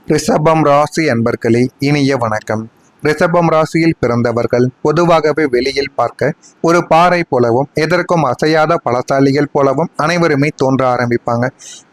ரிஷபம் ராசி அன்பர்களே, இனிய வணக்கம். ரிஷபம் ராசியில் பிறந்தவர்கள் பொதுவாகவே வெளியில் பார்க்க ஒரு பாறை போலவும் எதற்கும் அசையாத பலசாலிகள் போலவும் அனைவருமே தோன்ற ஆரம்பிப்பாங்க.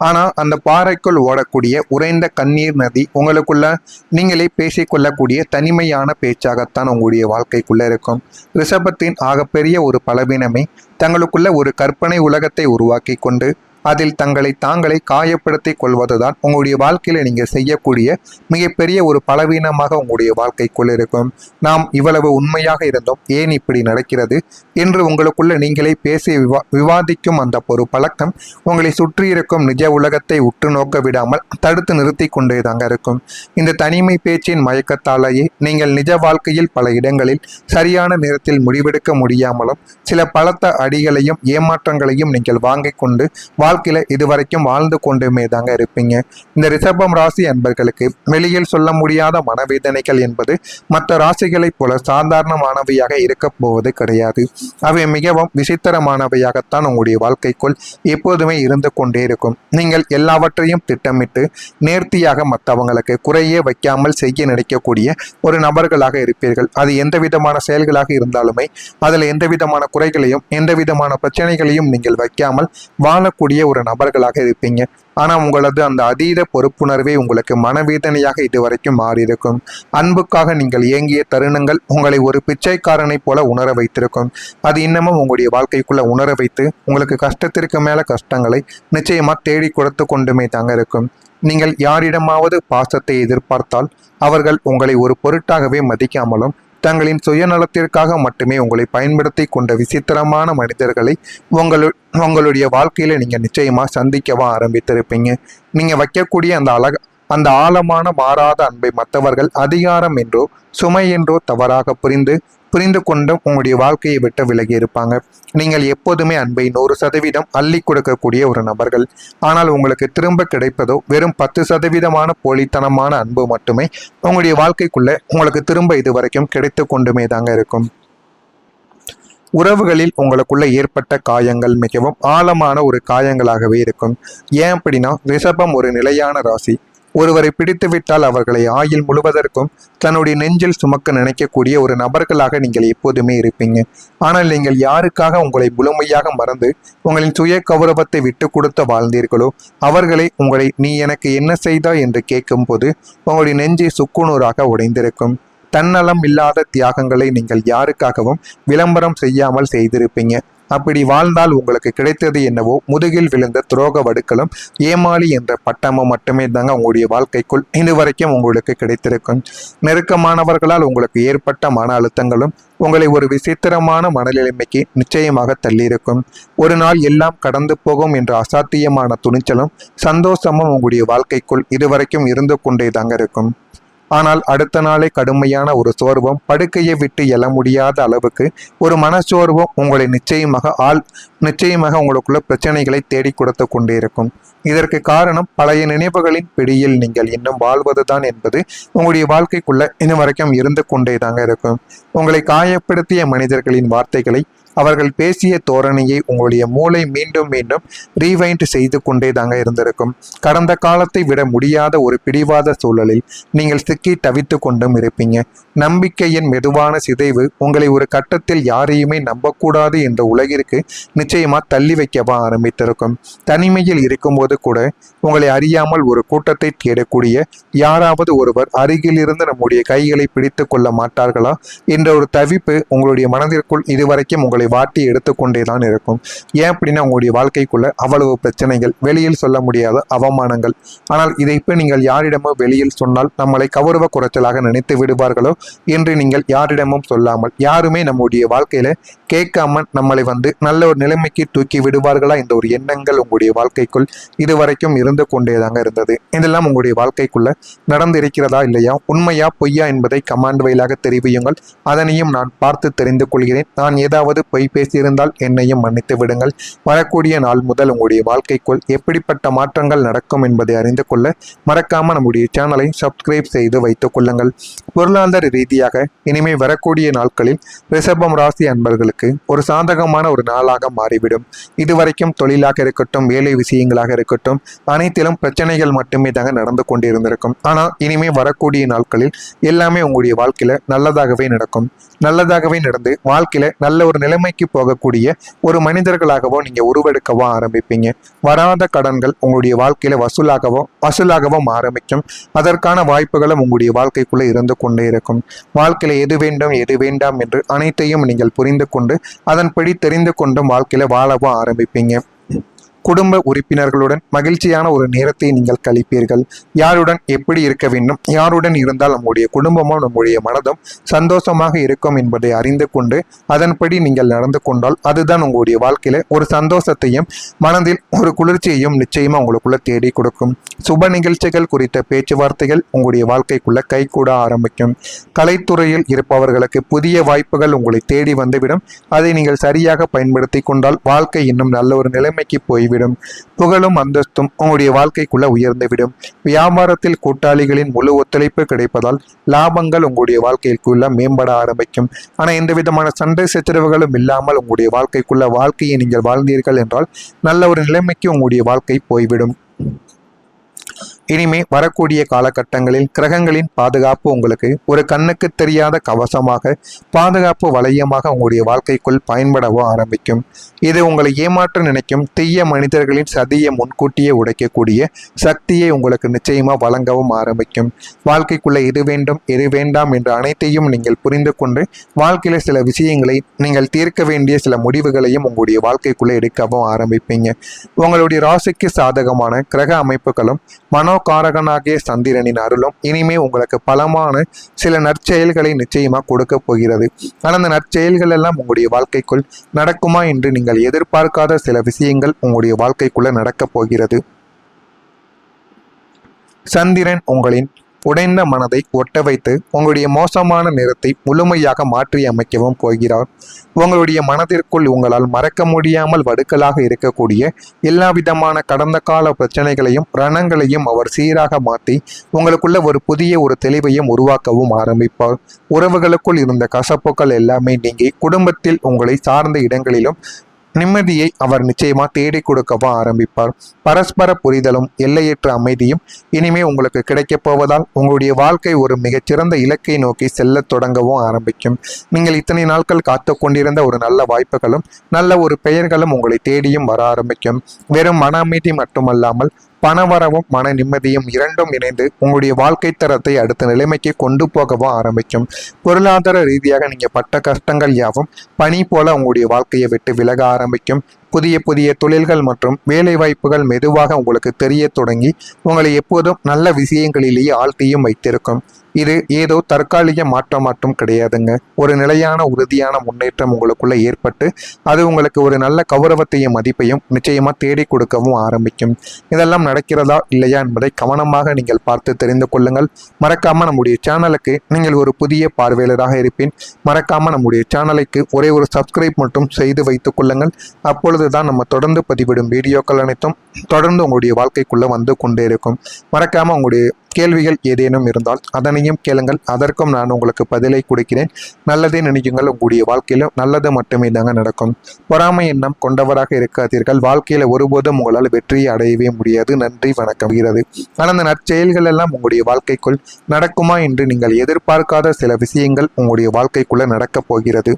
ஆனால் அந்த பாறைக்குள் ஓடக்கூடிய உறைந்த கண்ணீர் நதி உங்களுக்குள்ள நீங்களே பேசிக்கொள்ளக்கூடிய தனிமையான பேச்சாகத்தான் உங்களுடைய வாழ்க்கைக்குள்ள இருக்கும். ரிஷபத்தின் ஆகப்பெரிய ஒரு பலவீனமே தங்களுக்குள்ள ஒரு கற்பனை உலகத்தை உருவாக்கி கொண்டு அதில் தங்களை தாங்களே காயப்படுத்தி கொள்வதுதான் உங்களுடைய வாழ்க்கையில நீங்க செய்யக்கூடிய மிகப்பெரிய ஒரு பலவீனமாக உங்களுடைய வாழ்க்கைக்குள் இருக்கும். நாம் இவ்வளவு உண்மையாக இருந்தோம், ஏன் இப்படி நடக்கிறது என்று உங்களுக்குள்ள நீங்களே பேசி விவாதிக்கும் அந்த ஒரு பழக்கம் உங்களை சுற்றி இருக்கும் நிஜ உலகத்தை உற்று நோக்க விடாமல் தடுத்து நிறுத்தி கொண்டே தாங்க இருக்கும். இந்த தனிமை பேச்சின் மயக்கத்தாலேயே நீங்கள் நிஜ வாழ்க்கையில் பல இடங்களில் சரியான நேரத்தில் முடிவெடுக்க முடியாமலும் சில பலத்த அடிகளையும் ஏமாற்றங்களையும் நீங்கள் வாங்கிக் கொண்டு வாழ்க்கையில இதுவரைக்கும் வாழ்ந்து கொண்டுமே தாங்க இருப்பீங்க. இந்த ரிஷபம் ராசி அன்பர்களுக்கு வெளியில் சொல்ல முடியாத மனவேதனைகள் என்பது மற்ற ராசிகளைப் போல சாதாரணமானவையாக இருக்க போவது கிடையாது. அவை மிகவும் விசித்திரமானவையாகத்தான் உங்களுடைய வாழ்க்கைக்குள் எப்போதுமே இருந்து கொண்டே இருக்கும். நீங்கள் எல்லாவற்றையும் திட்டமிட்டு நேர்த்தியாக மற்றவங்களுக்கு குறையே வைக்காமல் செய்ய நினைக்கக்கூடிய ஒரு நபர்களாக இருப்பீர்கள். அது எந்த விதமான செயல்களாக இருந்தாலுமே அதில் எந்த விதமான குறைகளையும் எந்த விதமான பிரச்சனைகளையும் நீங்கள் வைக்காமல் வாழக்கூடிய ஒரு நபர்களாக இருப்பீங்க. ஆனால் உங்களது அந்த அதீத பொறுப்புணர்வே உங்களுக்கு மனவேதனையாக இதுவரைக்கும் மாறியிருக்கும். அன்புக்காக நீங்கள் ஏங்கிய தருணங்கள் உங்களை ஒரு பிச்சைக்காரனை போல உணர வைத்திருக்கும். அது இன்னமும் உங்களுடைய வாழ்க்கைக்குள்ள உணர வைத்து உங்களுக்கு கஷ்டத்திற்கு மேல கஷ்டங்களை நிச்சயமா தேடி கொடுத்து கொண்டுமே தாங்க இருக்கும். நீங்கள் யாரிடமாவது பாசத்தை எதிர்பார்த்தால் அவர்கள் உங்களை ஒரு பொருட்டாகவே மதிக்காமலும் தங்களின் சுயநலத்திற்காக மட்டுமே உங்களை பயன்படுத்தி கொண்ட விசித்திரமான மனிதர்களை உங்களுடைய வாழ்க்கையில நீங்க நிச்சயமா சந்திக்கவா ஆரம்பித்திருப்பீங்க. நீங்க வைக்கக்கூடிய அந்த ஆழமான மாறாத அன்பை மற்றவர்கள் அதிகாரம் என்றோ சுமை என்றோ தவறாக புரிந்து கொண்டும் உங்களுடைய வாழ்க்கையை விட்டு விலகி இருப்பாங்க. நீங்கள் எப்போதுமே அன்பை 100% அள்ளி கொடுக்கக்கூடிய ஒரு நபர்கள். ஆனால் உங்களுக்கு திரும்ப கிடைப்பதோ வெறும் 10% போலித்தனமான அன்பு மட்டுமே உங்களுடைய வாழ்க்கைக்குள்ள உங்களுக்கு திரும்ப இதுவரைக்கும் கிடைத்து கொண்டுமே தாங்க இருக்கும். உறவுகளில் உங்களுக்குள்ள ஏற்பட்ட காயங்கள் மிகவும் ஆழமான ஒரு காயங்களாகவே இருக்கும். ஏன் அப்படின்னா ரிஷபம் ஒரு நிலையான ராசி. ஒருவரை பிடித்துவிட்டால் அவர்களை ஆயுள் முழுவதற்கும் தன்னுடைய நெஞ்சில் சுமக்க நினைக்கக்கூடிய ஒரு நபர்களாக நீங்கள் எப்போதுமே இருப்பீங்க. ஆனால் நீங்கள் யாருக்காக உங்களை முழுமையாக மறந்து உங்களின் சுய கௌரவத்தை விட்டு கொடுத்து வாழ்ந்தீர்களோ அவர்களை உங்களை நீ எனக்கு என்ன செய்தாய் என்று கேட்கும் போது உங்களுடைய நெஞ்சை சுக்குநூறாக உடைந்திருக்கும். தன்னலம் இல்லாத தியாகங்களை நீங்கள் யாருக்காகவும் விளம்பரம் செய்யாமல் செய்திருப்பீங்க. அப்படி வாழ்ந்தால் உங்களுக்கு கிடைத்தது என்னவோ முதுகில் விழுந்த துரோக வடுக்களும் ஏமாளி என்ற பட்டமும் மட்டுமே தாங்க உங்களுடைய வாழ்க்கைக்குள் இதுவரைக்கும் உங்களுக்கு கிடைத்திருக்கும். நெருக்கமானவர்களால் உங்களுக்கு ஏற்பட்ட மன அழுத்தங்களும் உங்களை ஒரு விசித்திரமான மனநிலைமைக்கு நிச்சயமாக தள்ளியிருக்கும். ஒரு நாள் எல்லாம் கடந்து போகும் என்ற அசாத்தியமான துணிச்சலும் சந்தோஷமும் உங்களுடைய வாழ்க்கைக்குள் இதுவரைக்கும் இருந்து கொண்டே தாங்க இருக்கும். ஆனால் அடுத்த நாளே கடுமையான ஒரு சோர்வும் படுக்கையை விட்டு எழ முடியாத அளவுக்கு ஒரு மனச்சோர்வும் உங்களை நிச்சயமாக உங்களுக்குள்ள பிரச்சனைகளை தேடி கொடுத்து கொண்டே இருக்கும். இதற்கு காரணம் பழைய நினைவுகளின் பிடியில் நீங்கள் இன்னும் வாழ்வதுதான் என்பது உங்களுடைய வாழ்க்கைக்குள்ள இன்னும் வரைக்கும் இருந்து கொண்டே தாங்க இருக்கும். உங்களை காயப்படுத்திய மனிதர்களின் வார்த்தைகளை அவர்கள் பேசிய தோரணையை உங்களுடைய மூளை மீண்டும் மீண்டும் ரீவைண்ட் செய்து கொண்டே தாங்க இருந்திருக்கும். கடந்த காலத்தை விட முடியாத ஒரு பிடிவாத சூழலில் நீங்கள் சிக்கி தவித்து கொண்டும் இருப்பீங்க. நம்பிக்கையின் மெதுவான சிதைவு உங்களை ஒரு கட்டத்தில் யாரையுமே நம்பக்கூடாது என்ற உலகிற்கு நிச்சயமா தள்ளி வைக்கவா ஆரம்பித்திருக்கும். தனிமையில் இருக்கும்போது கூட உங்களை அறியாமல் ஒரு கூட்டத்தை தேடக்கூடிய யாராவது ஒருவர் அருகிலிருந்து நம்முடைய கைகளை பிடித்து கொள்ள மாட்டார்களா என்ற ஒரு தவிப்பு உங்களுடைய மனதிற்குள் இதுவரைக்கும் உங்களை வாட்டி எடுத்துக்கொண்டே தான் இருக்கும். ஏன் அப்படின்னா உங்களுடைய வாழ்க்கைக்குள்ள அவ்வளவு பிரச்சனைகள், வெளியில் சொல்ல முடியாத அவமானங்கள். ஆனால் இதை இப்ப நீங்கள் யாரிடமோ வெளியில் சொன்னால் நம்மளை கௌரவ குறைச்சலாக நினைத்து விடுவார்களோ என்று நீங்கள் யாரிடமும் சொல்லாமல் யாருமே நம்முடைய வாழ்க்கையில கேட்காம நம்மளை நல்ல ஒரு நிலைமைக்கு தூக்கி விடுவார்களா என்ற ஒரு எண்ணங்கள் உங்களுடைய வாழ்க்கைக்குள் இதுவரைக்கும் இருந்து கொண்டேதாங்க இருந்தது. இதெல்லாம் உங்களுடைய வாழ்க்கைக்குள்ள நடந்திருக்கிறதா இல்லையா, உண்மையா பொய்யா என்பதை கமாண்ட் வயலாக தெரிவியுங்கள். அதனையும் நான் பார்த்து தெரிந்து கொள்கிறேன். நான் ஏதாவது பொய் பேசியிருந்தால் என்னையும் மன்னித்து விடுங்கள். வரக்கூடிய நாள் முதல் உங்களுடைய வாழ்க்கைக்குள் எப்படிப்பட்ட மாற்றங்கள் நடக்கும் என்பதை அறிந்து கொள்ள மறக்காம நம்முடைய சேனலை சப்ஸ்கிரைப் செய்து வைத்துக் கொள்ளுங்கள். பொருளாதார ரீதியாக இனிமே வரக்கூடிய நாட்களில் ரிஷபம் ராசி அன்பர்களுக்கு ஒரு சாதகமான ஒரு நாளாக மாறிவிடும். இதுவரைக்கும் தொழிலாக இருக்கட்டும், வேலை விஷயங்களாக இருக்கட்டும், அனைத்திலும் பிரச்சனைகள் மட்டுமே தாங்க நடந்து கொண்டிருந்திருக்கும். ஆனால் இனிமே வரக்கூடிய நாட்களில் எல்லாமே உங்களுடைய வாழ்க்கையில நல்லதாகவே நடக்கும். நல்லதாகவே நடந்து வாழ்க்கையில நல்ல ஒரு நிலைமைக்கு போகக்கூடிய ஒரு மனிதர்களாகவோ நீங்க உருவெடுக்கவோ ஆரம்பிப்பீங்க. வராத கடன்கள் உங்களுடைய வாழ்க்கையில வசூலாகவும் ஆரம்பிக்கும். அதற்கான வாய்ப்புகளும் உங்களுடைய வாழ்க்கைக்குள்ள இருந்து கொண்டே இருக்கும். வாழ்க்கையில எது வேண்டும் எது வேண்டாம் என்று அனைத்தையும் நீங்கள் புரிந்து கொண்டு அதன்படி தெரிந்து கொண்டும் வாழ்க்கையில வாழவும் ஆரம்பிப்பீங்க. குடும்ப உறுப்பினர்களுடன் மகிழ்ச்சியான ஒரு நேரத்தை நீங்கள் கழிப்பீர்கள். யாருடன் எப்படி இருக்க வேண்டும், யாருடன் இருந்தால் நம்முடைய குடும்பமும் நம்முடைய மனதும் சந்தோஷமாக இருக்கும் என்பதை அறிந்து கொண்டு அதன்படி நீங்கள் நடந்து கொண்டால் அதுதான் உங்களுடைய வாழ்க்கையில ஒரு சந்தோஷத்தையும் மனதில் ஒரு குளிர்ச்சியையும் நிச்சயமா உங்களுக்குள்ள தேடி கொடுக்கும். சுப நிகழ்ச்சிகள் குறித்த பேச்சுவார்த்தைகள் உங்களுடைய வாழ்க்கைக்குள்ள கைகூட ஆரம்பிக்கும். கலைத்துறையில் இருப்பவர்களுக்கு புதிய வாய்ப்புகள் உங்களை தேடி வந்துவிடும். அதை நீங்கள் சரியாக பயன்படுத்தி கொண்டால் வாழ்க்கை இன்னும் நல்ல ஒரு நிலைமைக்கு போய்விடும். புகழும் அந்தஸ்தும் உங்களுடைய வாழ்க்கைக்குள்ள உயர்ந்துவிடும். வியாபாரத்தில் கூட்டாளிகளின் முழு ஒத்துழைப்பு கிடைப்பதால் லாபங்கள் உங்களுடைய வாழ்க்கைக்குள்ள மேம்பட ஆரம்பிக்கும். ஆனா எந்த விதமான சண்டை சச்சரவுகளும் இல்லாமல் உங்களுடைய வாழ்க்கையை நீங்கள் வாழ்ந்தீர்கள் என்றால் நல்ல ஒரு நிலைமைக்கு உங்களுடைய வாழ்க்கை போய்விடும். இனிமே வரக்கூடிய காலகட்டங்களில் கிரகங்களின் பாதுகாப்பு உங்களுக்கு ஒரு கண்ணுக்கு தெரியாத கவசமாக, பாதுகாப்பு வளையமாக உங்களுடைய வாழ்க்கைக்குள் பயன்படவோ ஆரம்பிக்கும். இது உங்களை ஏமாற்ற நினைக்கும் தீய மனிதர்களின் சதியை முன்கூட்டியே உடைக்கக்கூடிய சக்தியை உங்களுக்கு நிச்சயமா வழங்கவும் ஆரம்பிக்கும். வாழ்க்கைக்குள்ள எது வேண்டும் எது வேண்டாம் என்ற அனைத்தையும் நீங்கள் புரிந்து கொண்டு வாழ்க்கையில சில விஷயங்களை நீங்கள் தீர்க்க வேண்டிய சில முடிவுகளையும் உங்களுடைய வாழ்க்கைக்குள்ள எடுக்கவும் ஆரம்பிப்பீங்க. உங்களுடைய ராசிக்கு சாதகமான கிரக அமைப்புகளும் மனோகாரகனாகிய சந்திரனின் அருளும் இனிமே உங்களுக்கு பலமான சில நற்செயல்களை நிச்சயமா கொடுக்க போகிறது. ஆனால் அந்த நற்செயல்கள் எல்லாம் உங்களுடைய வாழ்க்கைக்குள் நடக்குமா என்று நீங்கள் எதிர்பார்க்காத சில விஷயங்கள் உங்களுடைய வாழ்க்கைக்குள்ள நடக்கப் போகிறது. சந்திரன் உங்களின் உடைந்த மனதை ஒட்ட வைத்து உங்களுடைய மோசமான நிறத்தை முழுமையாக மாற்றி அமைக்கவும் போகிறார். உங்களுடைய மனதிற்குள் உங்களால் மறக்க முடியாமல் வடுக்கலாக இருக்கக்கூடிய எல்லா விதமான கடந்த கால பிரச்சனைகளையும் ரணங்களையும் அவர் சீராக மாற்றி உங்களுக்குள்ள ஒரு புதிய ஒரு தெளிவையும் உருவாக்கவும் ஆரம்பிப்பார். உறவுகளுக்குள் இருந்த கசப்புகள் எல்லாமே நீங்கி குடும்பத்தில் உங்களை சார்ந்த இடங்களிலும் நிம்மதியை அவர் நிச்சயமா தேடி கொடுக்கவும் ஆரம்பிப்பார். பரஸ்பர புரிதலும் எல்லையற்ற அமைதியும் இனிமே உங்களுக்கு கிடைக்கப் போவதால் உங்களுடைய வாழ்க்கை ஒரு மிகச்சிறந்த இலக்கை நோக்கி செல்ல தொடங்கவும் ஆரம்பிக்கும். நீங்கள் இத்தனை நாட்கள் காத்து கொண்டிருந்த ஒரு நல்ல வாய்ப்புகளும் நல்ல ஒரு பெயர்களும் உங்களை தேடியும் வர ஆரம்பிக்கும். வெறும் மன அமைதி மட்டுமல்லாமல் பணவரவும் மன நிம்மதியும் இரண்டும் இணைந்து உங்களுடைய வாழ்க்கை தரத்தை அடுத்த நிலைமைக்கு கொண்டு போகவும் ஆரம்பிக்கும். பொருளாதார ரீதியாக நீங்க பட்ட கஷ்டங்கள் யாவும் பனி போல உங்களுடைய வாழ்க்கையை விட்டு விலக ஆரம்பிக்கும். புதிய புதிய தொழில்கள் மற்றும் வேலை வாய்ப்புகள் மெதுவாக உங்களுக்கு தெரிய தொடங்கி உங்களை எப்போதும் நல்ல விஷயங்களிலேயே ஆழ்த்தியும் வைத்திருக்கும். இது ஏதோ தற்காலிக மாற்றம் மட்டும் கிடையாதுங்க. ஒரு நிலையான உறுதியான முன்னேற்றம் உங்களுக்குள்ள ஏற்பட்டு அது உங்களுக்கு ஒரு நல்ல கௌரவத்தையும் மதிப்பையும் நிச்சயமா தேடி கொடுக்கவும் ஆரம்பிக்கும். இதெல்லாம் நடக்கிறதா இல்லையா என்பதை கவனமாக நீங்கள் பார்த்து தெரிந்து கொள்ளுங்கள். மறக்காம நம்முடைய சேனலுக்கு நீங்கள் ஒரு புதிய பார்வையாளராக இருப்பேன். மறக்காம நம்முடைய சேனலுக்கு ஒரே ஒரு சப்ஸ்கிரைப் மட்டும் செய்து வைத்துக் கொள்ளுங்கள். அப்பொழுதுதான் நம்ம தொடர்ந்து பதிவிடும் வீடியோக்கள் அனைத்தும் தொடர்ந்து உங்களுடைய வாழ்க்கைக்குள்ள வந்து கொண்டே இருக்கும். மறக்காம உங்களுடைய கேள்விகள் ஏதேனும் இருந்தால் அதனையும் கேளுங்கள். அதற்கும் நான் உங்களுக்கு பதிலை கொடுக்கிறேன். நல்லதே நினைக்குங்கள். உங்களுடைய வாழ்க்கையில நல்லது மட்டுமே தாங்க நடக்கும். பொறாமை எண்ணம் கொண்டவராக இருக்காதீர்கள். வாழ்க்கையில ஒருபோதும் உங்களால் வெற்றியை அடையவே முடியாது. நன்றி, வணக்கம். ஆனால் அந்த நற்செயல்கள் எல்லாம் உங்களுடைய வாழ்க்கைக்குள் நடக்குமா என்று நீங்கள் எதிர்பார்க்காத சில விஷயங்கள் உங்களுடைய வாழ்க்கைக்குள்ள நடக்கப் போகிறது.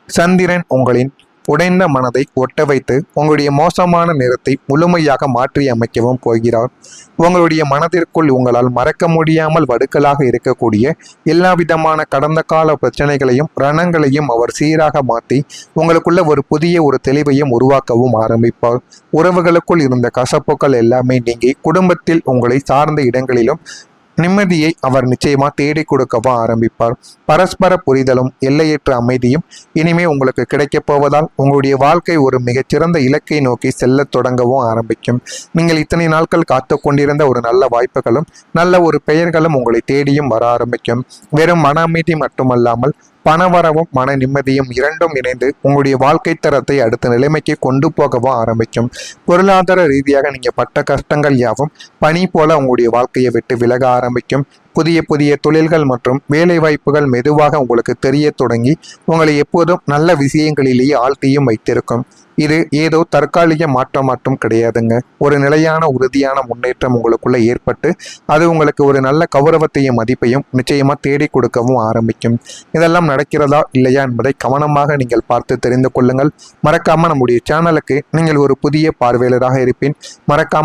சந்திரன் உங்களின் உடைந்த மனதை ஒட்ட வைத்து உங்களுடைய மோசமான நிறத்தை முழுமையாக மாற்றி அமைக்கவும் போகிறார். உங்களுடைய மனதிற்குள் உங்களால் மறக்க முடியாமல் வடுக்கலாக இருக்கக்கூடிய எல்லா விதமான கடந்த கால பிரச்சனைகளையும் ரணங்களையும் அவர் சீராக மாற்றி உங்களுக்குள்ள ஒரு புதிய ஒரு தெளிவையும் உருவாக்கவும் ஆரம்பிப்பார். உறவுகளுக்குள் இருந்த கசப்புகள் எல்லாமே நீங்கி குடும்பத்தில் உங்களை சார்ந்த இடங்களிலும் நிம்மதியை அவர் நிச்சயமா தேடி கொடுக்கவும் ஆரம்பிப்பார். பரஸ்பர புரிதலும் எல்லையற்ற அமைதியும் இனிமே உங்களுக்கு கிடைக்கப் போவதால் உங்களுடைய வாழ்க்கை ஒரு மிகச்சிறந்த இலக்கை நோக்கி செல்ல தொடங்கவும் ஆரம்பிக்கும். நீங்கள் இத்தனை நாட்கள் காத்து கொண்டிருந்த ஒரு நல்ல வாய்ப்புகளும் நல்ல ஒரு பெயர்களும் உங்களை தேடியும் வர ஆரம்பிக்கும். வெறும் மன அமைதி மட்டுமல்லாமல் பணவரவும் மன நிம்மதியும் இரண்டும் இணைந்து உங்களுடைய வாழ்க்கை தரத்தை அடுத்த நிலைமைக்கு கொண்டு போகவும் ஆரம்பிக்கும். பொருளாதார ரீதியாக நீங்க பட்ட கஷ்டங்கள் யாவும் பனி போல உங்களுடைய வாழ்க்கையை விட்டு விலக ஆரம்பிக்கும். புதிய புதிய தொழில்கள் மற்றும் வேலை வாய்ப்புகள் மெதுவாக உங்களுக்கு தெரிய தொடங்கி உங்களை எப்போதும் நல்ல விஷயங்களிலேயே ஆழ்த்தியும் வைத்திருக்கும். இது ஏதோ தற்காலிக மாற்றம் மட்டும் கிடையாதுங்க. ஒரு நிலையான உறுதியான முன்னேற்றம் உங்களுக்குள்ள ஏற்பட்டு அது உங்களுக்கு ஒரு நல்ல கௌரவத்தையும் மதிப்பையும் நிச்சயமா தேடி கொடுக்கவும் ஆரம்பிக்கும். இதெல்லாம் நடக்கிறதா இல்லையா என்பதை கவனமாக நீங்கள் பார்த்து தெரிந்து கொள்ளுங்கள். மறக்காம நம்முடைய சேனலுக்கு நீங்கள் ஒரு புதிய பார்வையாளராக இருப்பேன். மறக்காம